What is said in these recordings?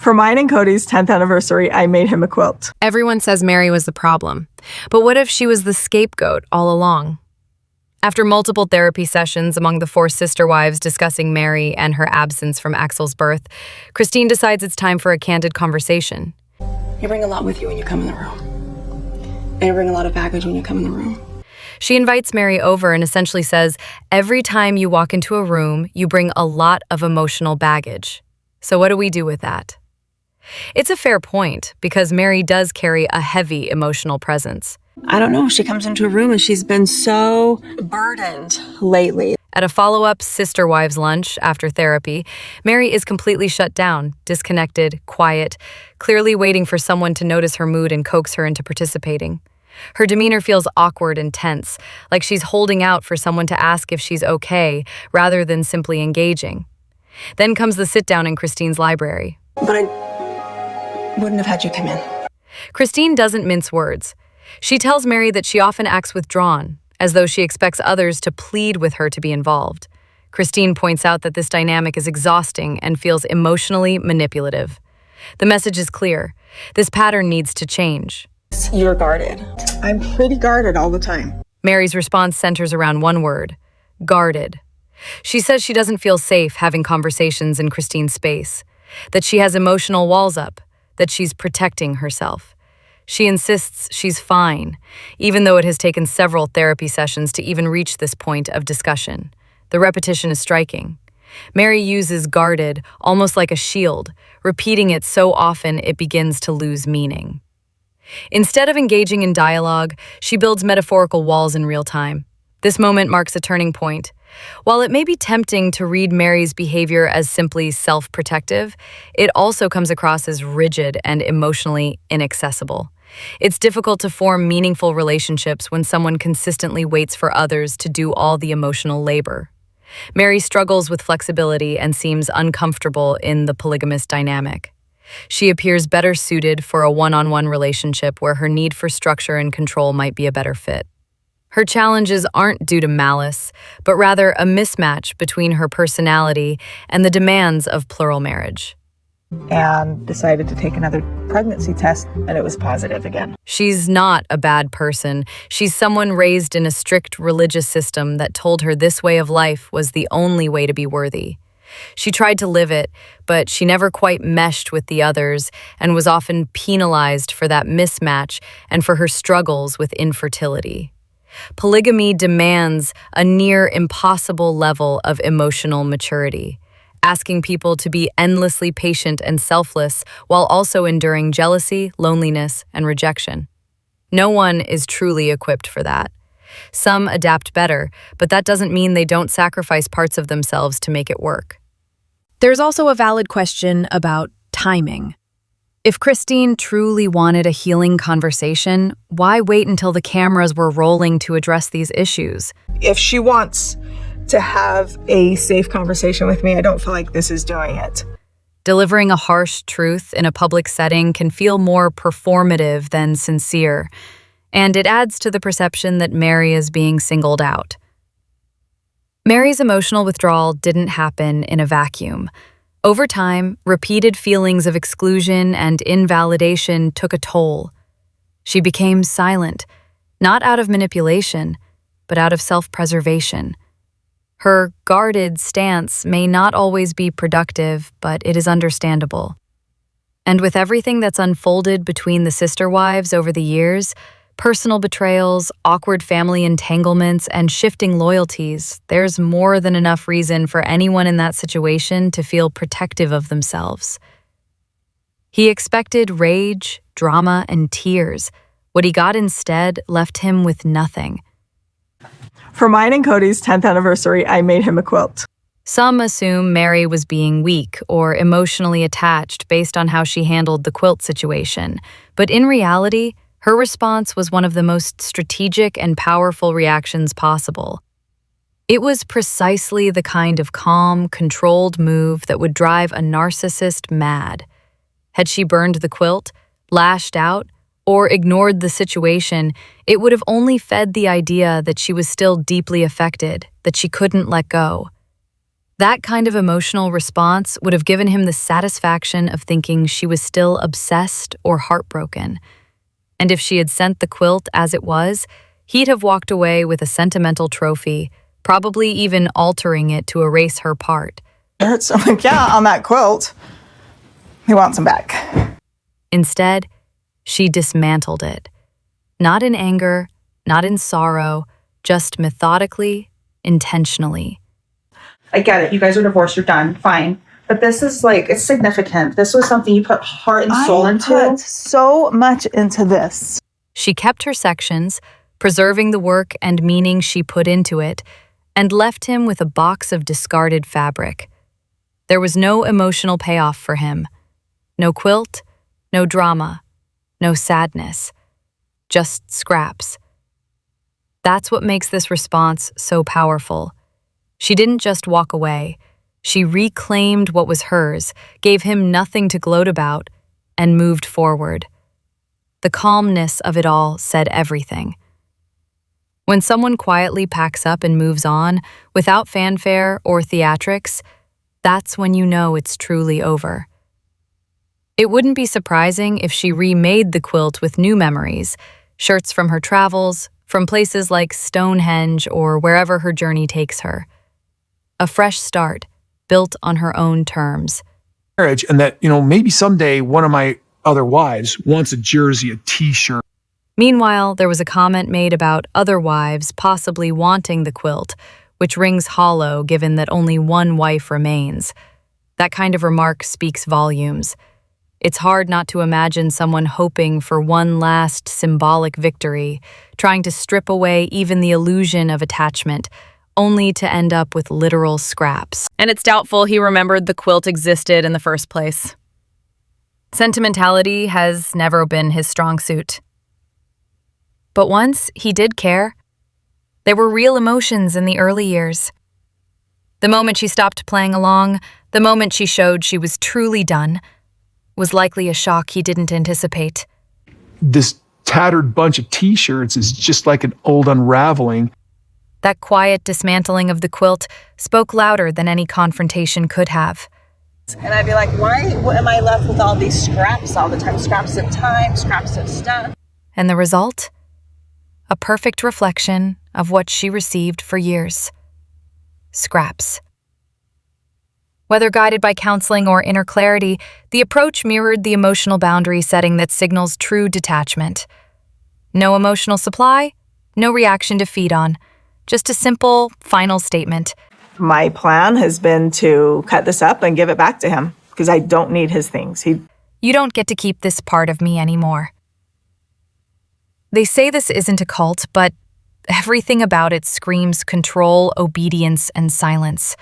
For mine and Kody's 10th anniversary, I made him a quilt. Everyone says Mary was the problem. But what if she was the scapegoat all along? After multiple therapy sessions among the 4 sister wives discussing Mary and her absence from Axel's birth, Christine decides it's time for a candid conversation. You bring a lot with you when you come in the room. And you bring a lot of baggage when you come in the room. She invites Mary over and essentially says, every time you walk into a room, you bring a lot of emotional baggage. So what do we do with that? It's a fair point, because Mary does carry a heavy emotional presence. I don't know, she comes into a room and she's been so burdened lately. At a follow-up sister wives lunch after therapy, Mary is completely shut down, disconnected, quiet, clearly waiting for someone to notice her mood and coax her into participating. Her demeanor feels awkward and tense, like she's holding out for someone to ask if she's okay, rather than simply engaging. Then comes the sit-down in Christine's library. But I wouldn't have had you come in. Christine doesn't mince words. She tells Mary that she often acts withdrawn, as though she expects others to plead with her to be involved. Christine points out that this dynamic is exhausting and feels emotionally manipulative. The message is clear. This pattern needs to change. You're guarded. I'm pretty guarded all the time. Mary's response centers around one word: guarded. She says she doesn't feel safe having conversations in Christine's space, that she has emotional walls up, that she's protecting herself. She insists she's fine, even though it has taken several therapy sessions to even reach this point of discussion. The repetition is striking. Mary uses guarded almost like a shield, repeating it so often it begins to lose meaning. Instead of engaging in dialogue, she builds metaphorical walls in real time. This moment marks a turning point. While it may be tempting to read Mary's behavior as simply self-protective, it also comes across as rigid and emotionally inaccessible. It's difficult to form meaningful relationships when someone consistently waits for others to do all the emotional labor. Mary struggles with flexibility and seems uncomfortable in the polygamous dynamic. She appears better suited for a one-on-one relationship where her need for structure and control might be a better fit. Her challenges aren't due to malice, but rather a mismatch between her personality and the demands of plural marriage. And decided to take another pregnancy test, and it was positive again. She's not a bad person. She's someone raised in a strict religious system that told her this way of life was the only way to be worthy. She tried to live it, but she never quite meshed with the others and was often penalized for that mismatch and for her struggles with infertility. Polygamy demands a near impossible level of emotional maturity, asking people to be endlessly patient and selfless while also enduring jealousy, loneliness, and rejection. No one is truly equipped for that. Some adapt better, but that doesn't mean they don't sacrifice parts of themselves to make it work. There's also a valid question about timing. If Christine truly wanted a healing conversation, why wait until the cameras were rolling to address these issues? If she wants to have a safe conversation with me, I don't feel like this is doing it. Delivering a harsh truth in a public setting can feel more performative than sincere, and it adds to the perception that Mary is being singled out. Mary's emotional withdrawal didn't happen in a vacuum. Over time, repeated feelings of exclusion and invalidation took a toll. She became silent, not out of manipulation, but out of self-preservation. Her guarded stance may not always be productive, but it is understandable. And with everything that's unfolded between the sister wives over the years, personal betrayals, awkward family entanglements, and shifting loyalties, there's more than enough reason for anyone in that situation to feel protective of themselves. He expected rage, drama, and tears. What he got instead left him with nothing. For mine and Kody's 10th anniversary, I made him a quilt. Some assume Mary was being weak or emotionally attached based on how she handled the quilt situation, but in reality, her response was one of the most strategic and powerful reactions possible. It was precisely the kind of calm, controlled move that would drive a narcissist mad. Had she burned the quilt, lashed out, or ignored the situation, it would have only fed the idea that she was still deeply affected, that she couldn't let go. That kind of emotional response would have given him the satisfaction of thinking she was still obsessed or heartbroken. And if she had sent the quilt as it was, he'd have walked away with a sentimental trophy, probably even altering it to erase her part. So I'm like, yeah, on that quilt. He wants them back. Instead, she dismantled it. Not in anger, not in sorrow, just methodically, intentionally. I get it. You guys are divorced. You're done. Fine. But this is like, it's significant. This was something you put heart and soul into. I put so much into this. She kept her sections, preserving the work and meaning she put into it, and left him with a box of discarded fabric. There was no emotional payoff for him. No quilt, no drama, no sadness. Just scraps. That's what makes this response so powerful. She didn't just walk away. She reclaimed what was hers, gave him nothing to gloat about, and moved forward. The calmness of it all said everything. When someone quietly packs up and moves on, without fanfare or theatrics, that's when you know it's truly over. It wouldn't be surprising if she remade the quilt with new memories, shirts from her travels, from places like Stonehenge or wherever her journey takes her. A fresh start, built on her own terms. Marriage, and that, maybe someday one of my other wives wants a jersey, a t-shirt. Meanwhile, there was a comment made about other wives possibly wanting the quilt, which rings hollow given that only one wife remains. That kind of remark speaks volumes. It's hard not to imagine someone hoping for one last symbolic victory, trying to strip away even the illusion of attachment, only to end up with literal scraps. And it's doubtful he remembered the quilt existed in the first place. Sentimentality has never been his strong suit. But once he did care. There were real emotions in the early years. The moment she stopped playing along, the moment she showed she was truly done, was likely a shock he didn't anticipate. This tattered bunch of t-shirts is just like an old unraveling. That quiet dismantling of the quilt spoke louder than any confrontation could have. And I'd be like, why am I left with all these scraps all the time? Scraps of time, scraps of stuff. And the result? A perfect reflection of what she received for years. Scraps. Whether guided by counseling or inner clarity, the approach mirrored the emotional boundary setting that signals true detachment. No emotional supply, no reaction to feed on. Just a simple, final statement. My plan has been to cut this up and give it back to him because I don't need his things. You don't get to keep this part of me anymore. They say this isn't a cult, but everything about it screams control, obedience, and silence.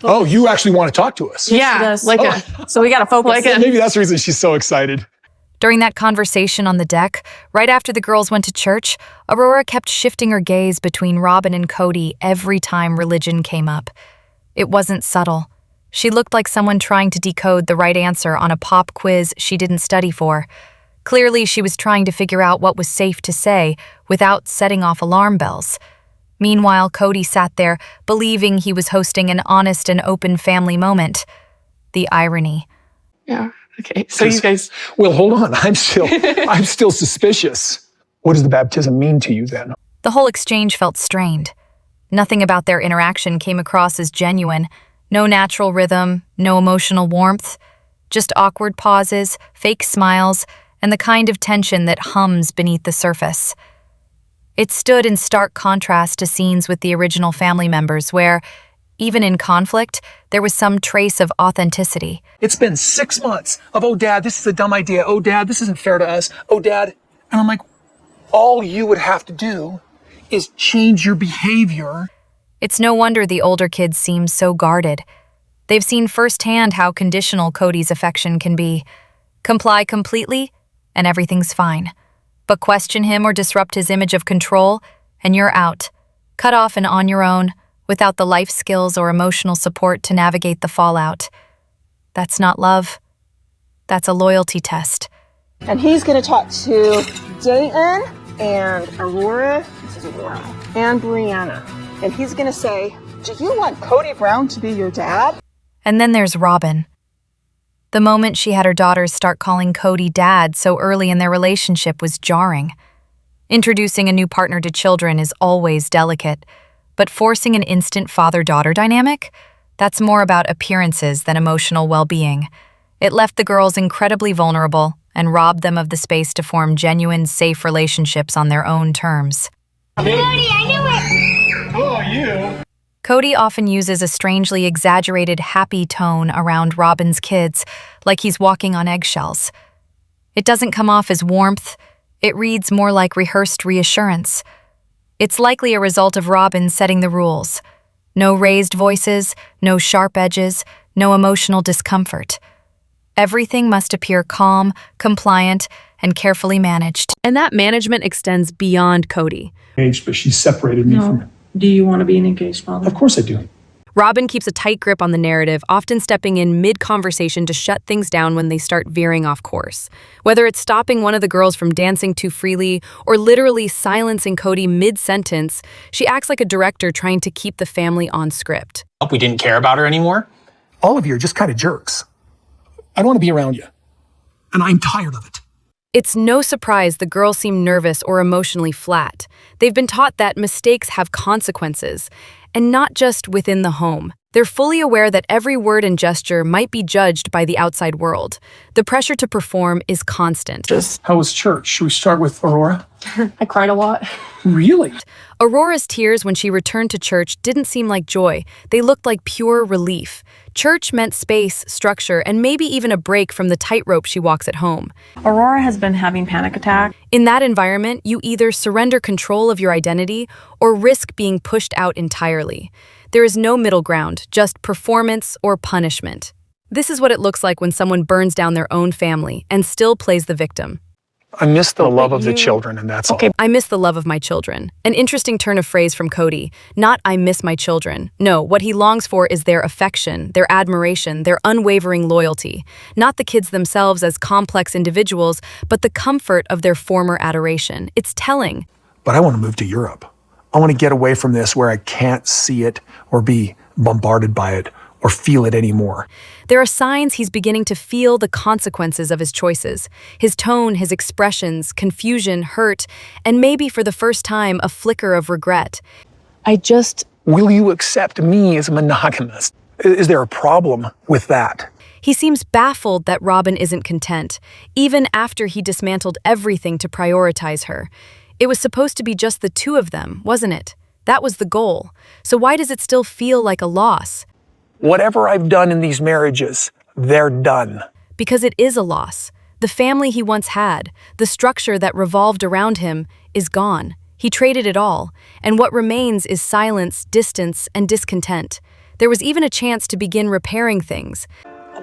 Oh, you actually want to talk to us? Yeah, so we got to focus. Maybe that's the reason she's so excited. During that conversation on the deck, right after the girls went to church, Aurora kept shifting her gaze between Robyn and Kody every time religion came up. It wasn't subtle. She looked like someone trying to decode the right answer on a pop quiz she didn't study for. Clearly, she was trying to figure out what was safe to say without setting off alarm bells. Meanwhile, Kody sat there, believing he was hosting an honest and open family moment. The irony. Yeah. Okay, so you guys... Well, hold on. I'm still suspicious. What does the baptism mean to you then? The whole exchange felt strained. Nothing about their interaction came across as genuine. No natural rhythm, no emotional warmth. Just awkward pauses, fake smiles, and the kind of tension that hums beneath the surface. It stood in stark contrast to scenes with the original family members where, even in conflict, there was some trace of authenticity. It's been 6 months of, oh, Dad, this is a dumb idea. Oh, Dad, this isn't fair to us. Oh, Dad. And I'm like, all you would have to do is change your behavior. It's no wonder the older kids seem so guarded. They've seen firsthand how conditional Kody's affection can be. Comply completely, and everything's fine. But question him or disrupt his image of control, and you're out. Cut off and on your own, without the life skills or emotional support to navigate the fallout. That's not love. That's a loyalty test. And he's going to talk to Dayton and Aurora, this is Aurora, and Brianna. And he's going to say, Do you want Kody Brown to be your dad? And then there's Robyn. The moment she had her daughters start calling Kody dad so early in their relationship was jarring. Introducing a new partner to children is always delicate, but forcing an instant father-daughter dynamic? That's more about appearances than emotional well-being. It left the girls incredibly vulnerable and robbed them of the space to form genuine, safe relationships on their own terms. Kody, I knew it! Oh, you? Kody often uses a strangely exaggerated happy tone around Robyn's kids, like he's walking on eggshells. It doesn't come off as warmth, it reads more like rehearsed reassurance. It's likely a result of Robyn setting the rules. No raised voices, no sharp edges, no emotional discomfort. Everything must appear calm, compliant, and carefully managed. And that management extends beyond Kody. But she separated me from it. Do you want to be an engaged father? Of course I do. Robyn keeps a tight grip on the narrative, often stepping in mid-conversation to shut things down when they start veering off course. Whether it's stopping one of the girls from dancing too freely or literally silencing Kody mid-sentence, she acts like a director trying to keep the family on script. We didn't care about her anymore. All of you are just kind of jerks. I don't want to be around you. And I'm tired of it. It's no surprise the girls seem nervous or emotionally flat. They've been taught that mistakes have consequences, and not just within the home. They're fully aware that every word and gesture might be judged by the outside world. The pressure to perform is constant. How was church? Should we start with Aurora? I cried a lot. Really? Aurora's tears when she returned to church didn't seem like joy. They looked like pure relief. Church meant space, structure, and maybe even a break from the tightrope she walks at home. Aurora has been having panic attacks. In that environment, you either surrender control of your identity or risk being pushed out entirely. There is no middle ground, just performance or punishment. This is what it looks like when someone burns down their own family and still plays the victim. I miss the love of the children, and that's all. I miss the love of my children. An interesting turn of phrase from Kody. Not I miss my children. No, what he longs for is their affection, their admiration, their unwavering loyalty. Not the kids themselves as complex individuals, but the comfort of their former adoration. It's telling. But I want to move to Europe. I want to get away from this where I can't see it or be bombarded by it or feel it anymore. There are signs he's beginning to feel the consequences of his choices. His tone, his expressions, confusion, hurt, and maybe for the first time, a flicker of regret. Will you accept me as monogamous? Is there a problem with that? He seems baffled that Robyn isn't content, even after he dismantled everything to prioritize her. It was supposed to be just the two of them, wasn't it? That was the goal. So why does it still feel like a loss? Whatever I've done in these marriages, they're done. Because it is a loss. The family he once had, the structure that revolved around him, is gone. He traded it all, and what remains is silence, distance, and discontent. There was even a chance to begin repairing things.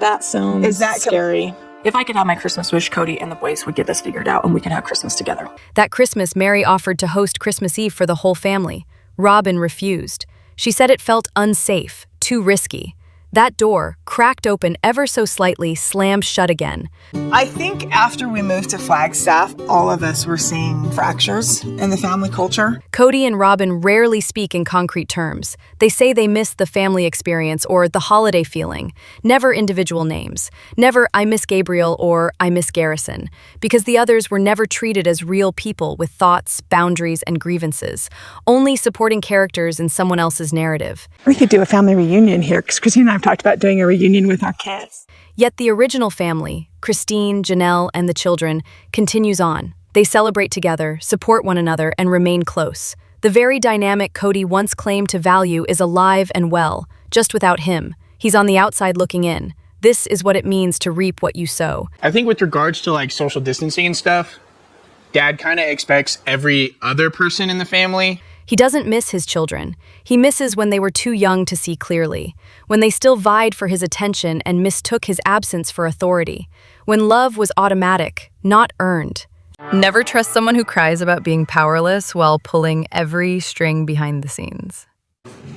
That sounds Is that scary. If I could have my Christmas wish, Kody and the boys would get this figured out and we could have Christmas together. That Christmas, Mary offered to host Christmas Eve for the whole family. Robyn refused. She said it felt unsafe, too risky. That door, cracked open ever so slightly, slammed shut again. I think after we moved to Flagstaff, all of us were seeing fractures in the family culture. Kody and Robyn rarely speak in concrete terms. They say they miss the family experience or the holiday feeling. Never individual names. Never I miss Gabriel or I miss Garrison. Because the others were never treated as real people with thoughts, boundaries, and grievances. Only supporting characters in someone else's narrative. We could do a family reunion here, because Christine and I have talked about doing a reunion with our kids. Yet the original family, Christine, Janelle, and the children, continues on. They celebrate together, support one another, and remain close. The very dynamic Kody once claimed to value is alive and well, just without him. He's on the outside looking in. This is what it means to reap what you sow. I think with regards to like social distancing and stuff, Dad kind of expects every other person in the family. He doesn't miss his children. He misses when they were too young to see clearly, when they still vied for his attention and mistook his absence for authority, when love was automatic, not earned. Never trust someone who cries about being powerless while pulling every string behind the scenes.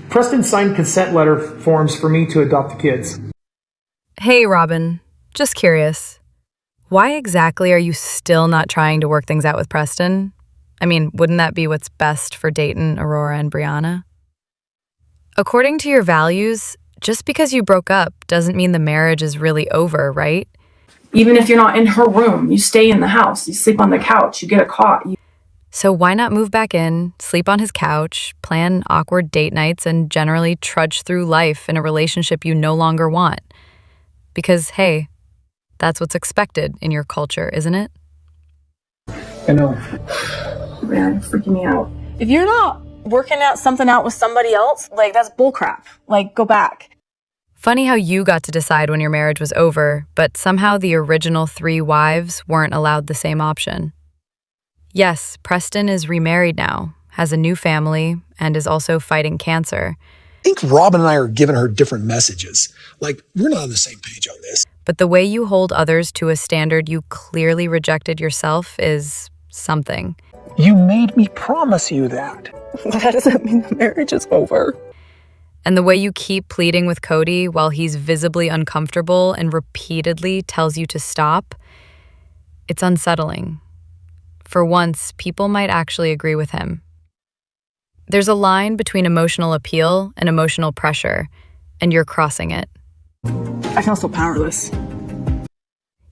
Preston signed consent letter forms for me to adopt the kids. Hey, Robyn. Just curious. Why exactly are you still not trying to work things out with Preston? I mean, wouldn't that be what's best for Dayton, Aurora, and Brianna? According to your values, just because you broke up doesn't mean the marriage is really over, right? Even if you're not in her room, you stay in the house, you sleep on the couch, you get a cot. So why not move back in, sleep on his couch, plan awkward date nights, and generally trudge through life in a relationship you no longer want? Because, hey, that's what's expected in your culture, isn't it? I know. Man, you're freaking me out. If you're not working out something out with somebody else, like, that's bullcrap. Like, go back. Funny how you got to decide when your marriage was over, but somehow the original 3 wives weren't allowed the same option. Yes, Preston is remarried now, has a new family, and is also fighting cancer. I think Robyn and I are giving her different messages. Like, we're not on the same page on this. But the way you hold others to a standard you clearly rejected yourself is something. You made me promise you that. That doesn't mean the marriage is over. And the way you keep pleading with Kody while he's visibly uncomfortable and repeatedly tells you to stop, it's unsettling. For once, people might actually agree with him. There's a line between emotional appeal and emotional pressure, and you're crossing it. I feel so powerless.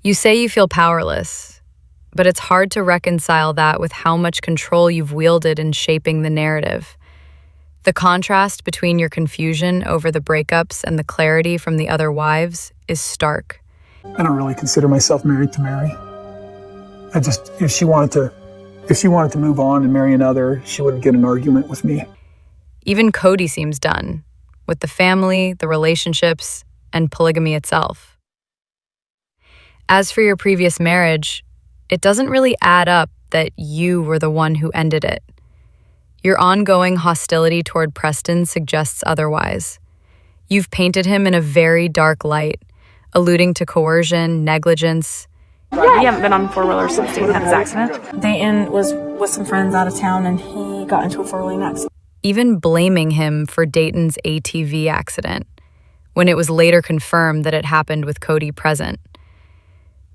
You say you feel powerless, but it's hard to reconcile that with how much control you've wielded in shaping the narrative. The contrast between your confusion over the breakups and the clarity from the other wives is stark. I don't really consider myself married to Mary. If she wanted to move on and marry another, she wouldn't get an argument with me. Even Kody seems done, with the family, the relationships, and polygamy itself. As for your previous marriage, it doesn't really add up that you were the one who ended it. Your ongoing hostility toward Preston suggests otherwise. You've painted him in a very dark light, alluding to coercion, negligence. We haven't been on a four-wheeler since Dayton had his accident. Dayton was with some friends out of town and he got into a four-wheeling accident. Even blaming him for Dayton's ATV accident, when it was later confirmed that it happened with Kody present.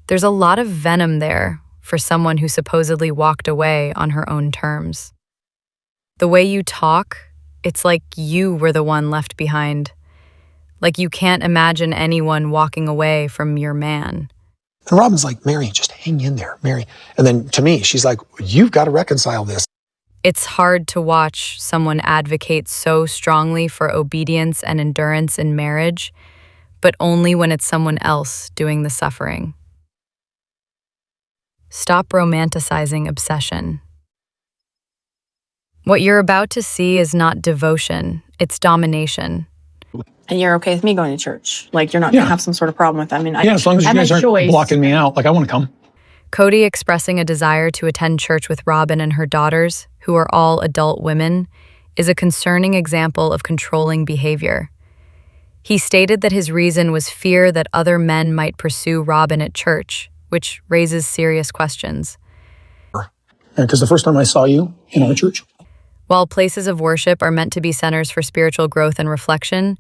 There's a lot of venom there for someone who supposedly walked away on her own terms. The way you talk, it's like you were the one left behind. Like you can't imagine anyone walking away from your man. And Robyn's like, Mary, just hang in there, Mary. And then to me, she's like, you've got to reconcile this. It's hard to watch someone advocate so strongly for obedience and endurance in marriage, but only when it's someone else doing the suffering. Stop romanticizing obsession. What you're about to see is not devotion, it's domination. And you're okay with me going to church? Like, you're not going to have some sort of problem with that? I mean, As long as you guys aren't blocking me out, like I want to come. Kody expressing a desire to attend church with Robyn and her daughters, who are all adult women, is a concerning example of controlling behavior. He stated that his reason was fear that other men might pursue Robyn at church, which raises serious questions. Because the first time I saw you in our church. While places of worship are meant to be centers for spiritual growth and reflection,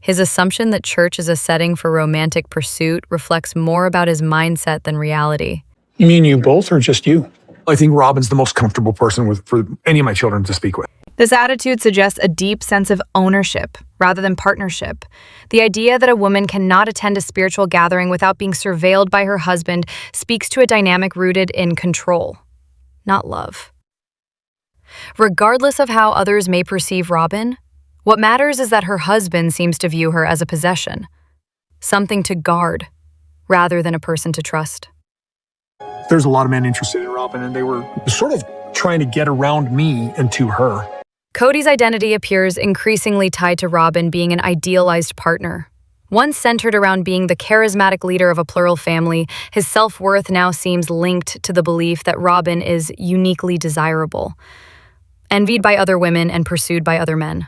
his assumption that church is a setting for romantic pursuit reflects more about his mindset than reality. You mean you both or just you? I think Robyn's the most comfortable person for any of my children to speak with. This attitude suggests a deep sense of ownership rather than partnership. The idea that a woman cannot attend a spiritual gathering without being surveilled by her husband speaks to a dynamic rooted in control, not love. Regardless of how others may perceive Robyn, what matters is that her husband seems to view her as a possession, something to guard, rather than a person to trust. There's a lot of men interested in Robyn, and they were sort of trying to get around me and to her. Kody's identity appears increasingly tied to Robyn being an idealized partner. Once centered around being the charismatic leader of a plural family, his self-worth now seems linked to the belief that Robyn is uniquely desirable, envied by other women and pursued by other men.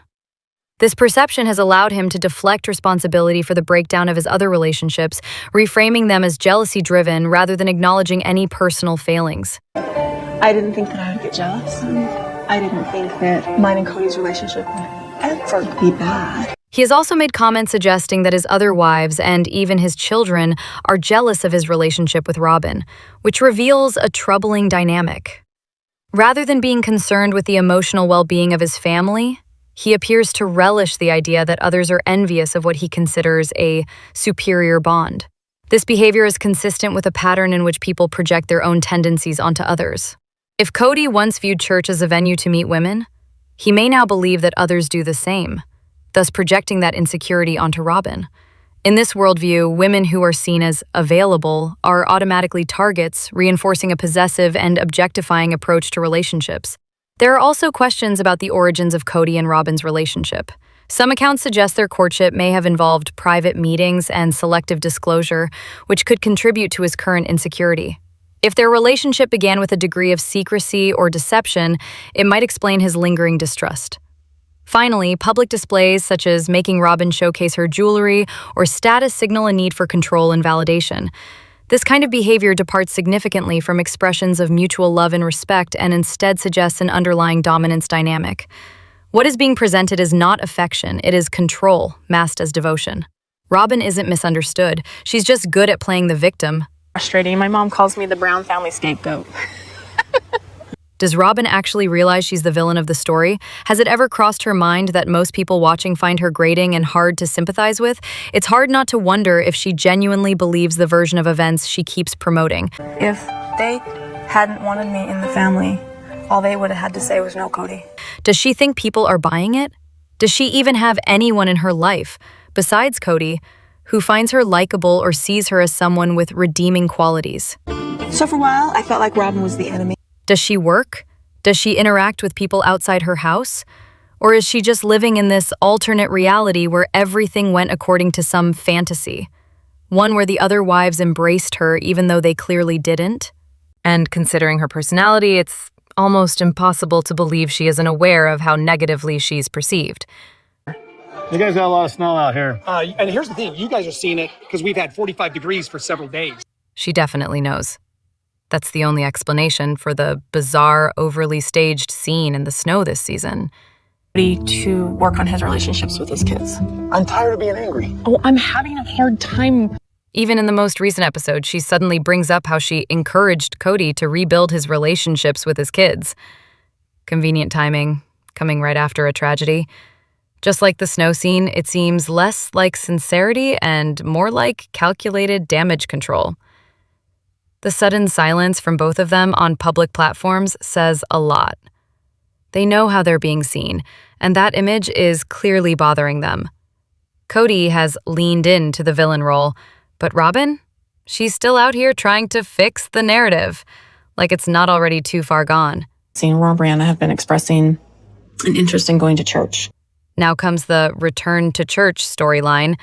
This perception has allowed him to deflect responsibility for the breakdown of his other relationships, reframing them as jealousy-driven rather than acknowledging any personal failings. I didn't think that I would get jealous. I didn't think that mine and Kody's relationship would ever be bad. He has also made comments suggesting that his other wives and even his children are jealous of his relationship with Robyn, which reveals a troubling dynamic. Rather than being concerned with the emotional well-being of his family, He appears to relish the idea that others are envious of what he considers a superior bond. This behavior is consistent with a pattern in which people project their own tendencies onto others. If Kody once viewed church as a venue to meet women, he may now believe that others do the same, thus projecting that insecurity onto Robyn. In this worldview, women who are seen as available are automatically targets, reinforcing a possessive and objectifying approach to relationships. There are also questions about the origins of Kody and Robyn's relationship. Some accounts suggest their courtship may have involved private meetings and selective disclosure, which could contribute to his current insecurity. If their relationship began with a degree of secrecy or deception, it might explain his lingering distrust. Finally, public displays such as making Robyn showcase her jewelry or status signal a need for control and validation. This kind of behavior departs significantly from expressions of mutual love and respect and instead suggests an underlying dominance dynamic. What is being presented is not affection, it is control, masked as devotion. Robyn isn't misunderstood. She's just good at playing the victim. Frustrating. My mom calls me the Brown family scapegoat. Does Robyn actually realize she's the villain of the story? Has it ever crossed her mind that most people watching find her grating and hard to sympathize with? It's hard not to wonder if she genuinely believes the version of events she keeps promoting. If they hadn't wanted me in the family, all they would have had to say was no, Kody. Does she think people are buying it? Does she even have anyone in her life, besides Kody, who finds her likable or sees her as someone with redeeming qualities? So for a while, I felt like Robyn was the enemy. Does she work? Does she interact with people outside her house? Or is she just living in this alternate reality where everything went according to some fantasy? One where the other wives embraced her even though they clearly didn't? And considering her personality, it's almost impossible to believe she isn't aware of how negatively she's perceived. You guys got a lot of snow out here. And here's the thing, you guys are seeing it because we've had 45 degrees for several days. She definitely knows. That's the only explanation for the bizarre, overly staged scene in the snow this season. To work on his relationships with his kids. I'm tired of being angry. Oh, I'm having a hard time. Even in the most recent episode, she suddenly brings up how she encouraged Kody to rebuild his relationships with his kids. Convenient timing, coming right after a tragedy. Just like the snow scene, it seems less like sincerity and more like calculated damage control. The sudden silence from both of them on public platforms says a lot. They know how they're being seen, and that image is clearly bothering them. Kody has leaned into the villain role, but Robyn? She's still out here trying to fix the narrative, like it's not already too far gone. Seeing Rob and Brianna have been expressing an interest in going to church. Now comes the return to church storyline,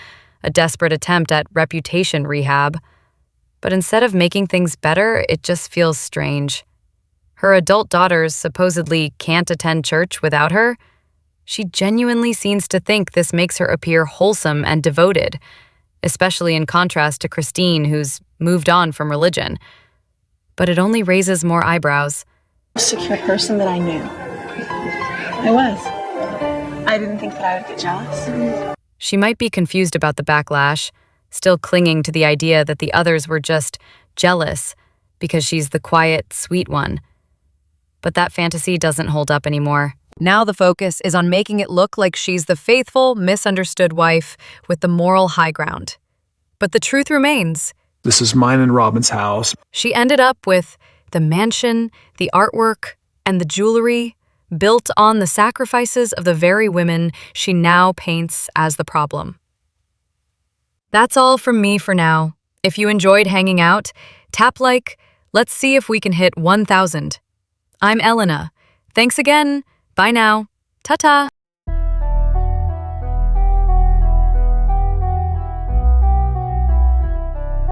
a desperate attempt at reputation rehab. But instead of making things better, it just feels strange. Her adult daughters supposedly can't attend church without her. She genuinely seems to think this makes her appear wholesome and devoted, especially in contrast to Christine, who's moved on from religion. But it only raises more eyebrows. Secure person that I knew. I was. I didn't think that I would get jealous. She might be confused about the backlash, still clinging to the idea that the others were just jealous because she's the quiet, sweet one. But that fantasy doesn't hold up anymore. Now the focus is on making it look like she's the faithful, misunderstood wife with the moral high ground. But the truth remains. This is mine and Robyn's house. She ended up with the mansion, the artwork, and the jewelry built on the sacrifices of the very women she now paints as the problem. That's all from me for now. If you enjoyed hanging out, tap like. Let's see if we can hit 1,000. I'm Elena. Thanks again. Bye now. Ta-ta.